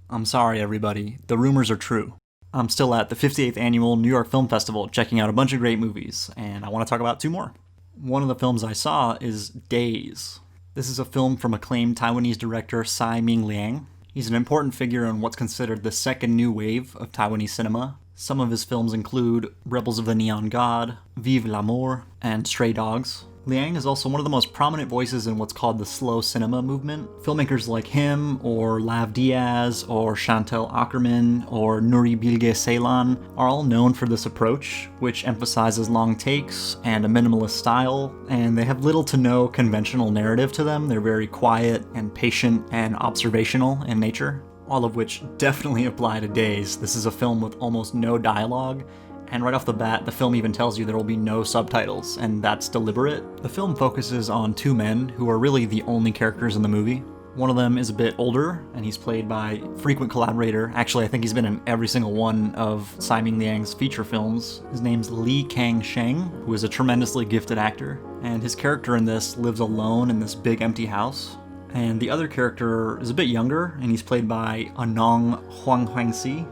I'm sorry, everybody. The rumors are true. I'm still at the 58th Annual New York Film Festival checking out a bunch of great movies, and I want to talk about two more. One of the films I saw is Days. This is a film from acclaimed Taiwanese director Tsai Ming-liang. He's an important figure in what's considered the second new wave of Taiwanese cinema. Some of his films include Rebels of the Neon God, Vive l'Amour, and Stray Dogs. Liang is also one of the most prominent voices in what's called the slow cinema movement. Filmmakers like him, or Lav Diaz, or Chantal Akerman, or Nuri Bilge Ceylan are all known for this approach, which emphasizes long takes and a minimalist style, and they have little to no conventional narrative to them. They're very quiet and patient and observational in nature, all of which definitely apply to Days. This is a film with almost no dialogue, and right off the bat, the film even tells you there will be no subtitles, and that's deliberate. The film focuses on two men who are really the only characters in the movie. One of them is a bit older, and he's played by frequent collaborator. Actually, I think he's been in every single one of Tsai Ming-liang's feature films. His name's Li Kang-sheng, who is a tremendously gifted actor, and his character in this lives alone in this big empty house. And the other character is a bit younger, and he's played by Anong Huang-hwang-si.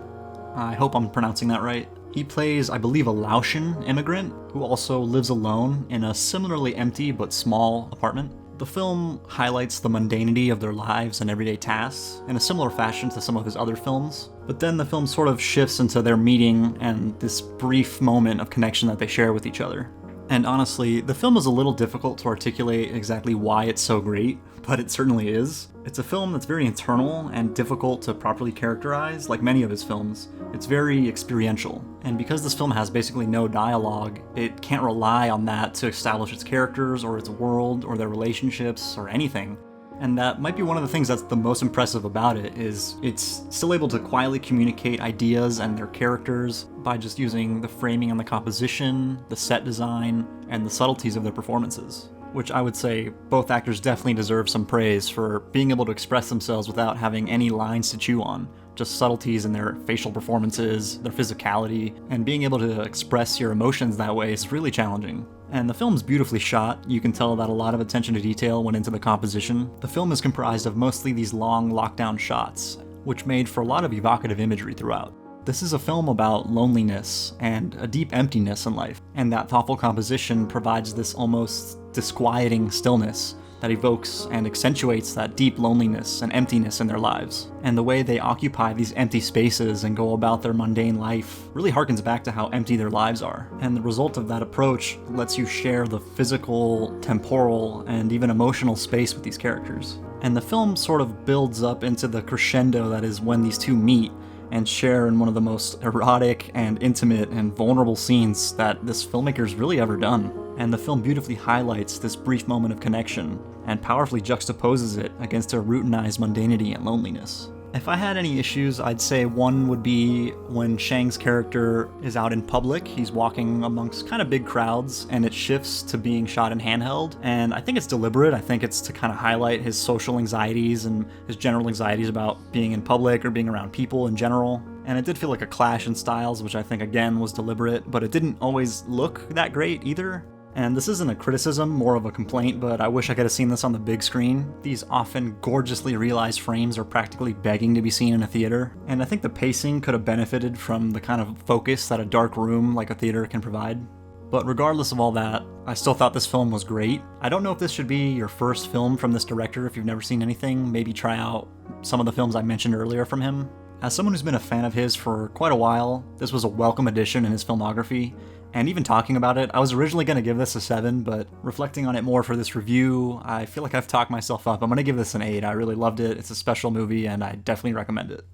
I hope I'm pronouncing that right. He plays, I believe, a Laotian immigrant who also lives alone in a similarly empty but small apartment. The film highlights the mundanity of their lives and everyday tasks in a similar fashion to some of his other films, but then the film sort of shifts into their meeting and this brief moment of connection that they share with each other. And honestly, the film is a little difficult to articulate exactly why it's so great, but it certainly is. It's a film that's very internal and difficult to properly characterize, like many of his films. It's very experiential, and because this film has basically no dialogue, it can't rely on that to establish its characters or its world or their relationships or anything. And that might be one of the things that's the most impressive about it, is it's still able to quietly communicate ideas and their characters by just using the framing and the composition, the set design, and the subtleties of their performances. Which I would say both actors definitely deserve some praise for being able to express themselves without having any lines to chew on. Just subtleties in their facial performances, their physicality, and being able to express your emotions that way is really challenging. And the film's beautifully shot. You can tell that a lot of attention to detail went into the composition. The film is comprised of mostly these long lockdown shots, which made for a lot of evocative imagery throughout. This is a film about loneliness and a deep emptiness in life, and that thoughtful composition provides this almost disquieting stillness that evokes and accentuates that deep loneliness and emptiness in their lives. And the way they occupy these empty spaces and go about their mundane life really harkens back to how empty their lives are. And the result of that approach lets you share the physical, temporal, and even emotional space with these characters. And the film sort of builds up into the crescendo that is when these two meet and share in one of the most erotic and intimate and vulnerable scenes that this filmmaker's really ever done. And the film beautifully highlights this brief moment of connection and powerfully juxtaposes it against their routinized mundanity and loneliness. If I had any issues, I'd say one would be when Shang's character is out in public. He's walking amongst kind of big crowds, and it shifts to being shot in handheld. And I think it's deliberate. I think it's to kind of highlight his social anxieties and his general anxieties about being in public or being around people in general. And it did feel like a clash in styles, which I think again was deliberate, but it didn't always look that great either. And this isn't a criticism, more of a complaint, but I wish I could have seen this on the big screen. These often gorgeously realized frames are practically begging to be seen in a theater, and I think the pacing could have benefited from the kind of focus that a dark room like a theater can provide. But regardless of all that, I still thought this film was great. I don't know if this should be your first film from this director. If you've never seen anything, maybe try out some of the films I mentioned earlier from him. As someone who's been a fan of his for quite a while, this was a welcome addition in his filmography. And even talking about it, I was originally going to give this a 7, but reflecting on it more for this review, I feel like I've talked myself up. I'm going to give this an 8. I really loved it. It's a special movie, and I definitely recommend it.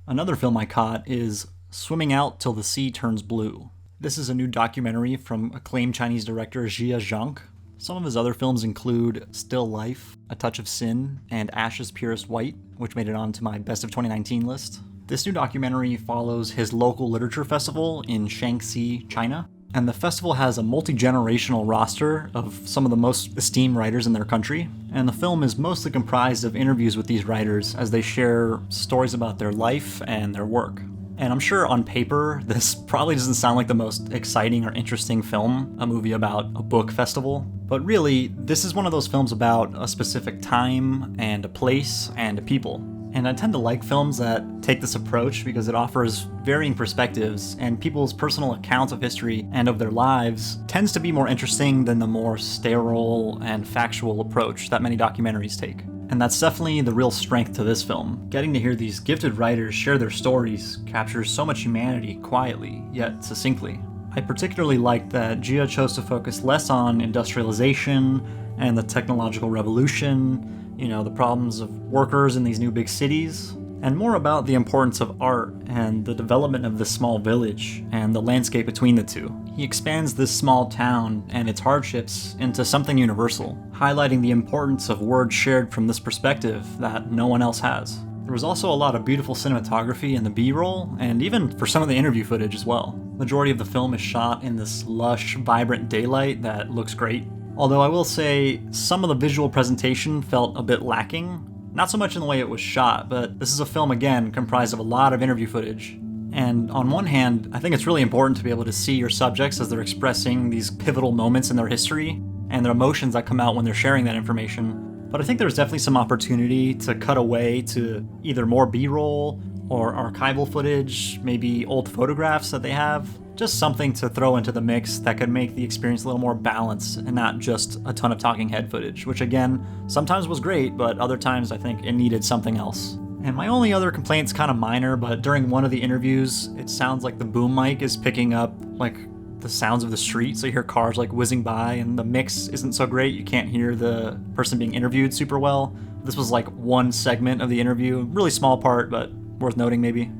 Another film I caught is Swimming Out Till the Sea Turns Blue. This is a new documentary from acclaimed Chinese director Jia Zhang. Some of his other films include Still Life, A Touch of Sin, and Ashes Purest White, which made it onto my Best of 2019 list. This new documentary follows his local literature festival in Shaanxi, China, and the festival has a multi-generational roster of some of the most esteemed writers in their country, and the film is mostly comprised of interviews with these writers as they share stories about their life and their work. And I'm sure on paper, this probably doesn't sound like the most exciting or interesting film, a movie about a book festival, but really, this is one of those films about a specific time and a place and a people. And I tend to like films that take this approach because it offers varying perspectives, and people's personal accounts of history and of their lives tends to be more interesting than the more sterile and factual approach that many documentaries take. And that's definitely the real strength to this film. Getting to hear these gifted writers share their stories captures so much humanity quietly, yet succinctly. I particularly liked that Gia chose to focus less on industrialization and the technological revolution, the problems of workers in these new big cities, and more about the importance of art and the development of this small village and the landscape between the two. He expands this small town and its hardships into something universal, highlighting the importance of words shared from this perspective that no one else has. There was also a lot of beautiful cinematography in the B-roll, and even for some of the interview footage as well. Majority of the film is shot in this lush, vibrant daylight that looks great. Although I will say, some of the visual presentation felt a bit lacking. Not so much in the way it was shot, but this is a film, again, comprised of a lot of interview footage. And on one hand, I think it's really important to be able to see your subjects as they're expressing these pivotal moments in their history, and their emotions that come out when they're sharing that information. But I think there's definitely some opportunity to cut away to either more B-roll or archival footage, maybe old photographs that they have. Just something to throw into the mix that could make the experience a little more balanced and not just a ton of talking head footage, which again, sometimes was great, but other times I think it needed something else. And my only other complaint's kind of minor, but during one of the interviews, it sounds like the boom mic is picking up like the sounds of the street, so you hear cars like whizzing by, and the mix isn't so great. You can't hear the person being interviewed super well. This was like one segment of the interview, really small part, but worth noting maybe.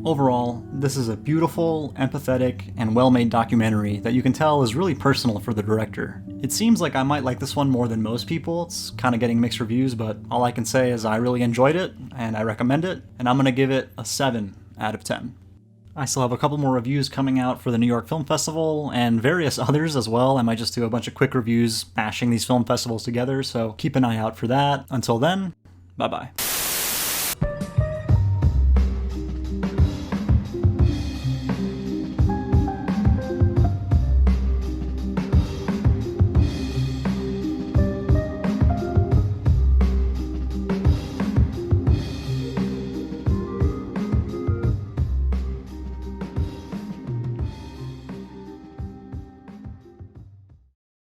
Overall, this is a beautiful, empathetic, and well-made documentary that you can tell is really personal for the director. It seems like I might like this one more than most people. It's kind of getting mixed reviews, but all I can say is I really enjoyed it, and I recommend it, and I'm going to give it a 7 out of 10. I still have a couple more reviews coming out for the New York Film Festival, and various others as well. I might just do a bunch of quick reviews mashing these film festivals together, so keep an eye out for that. Until then, bye-bye.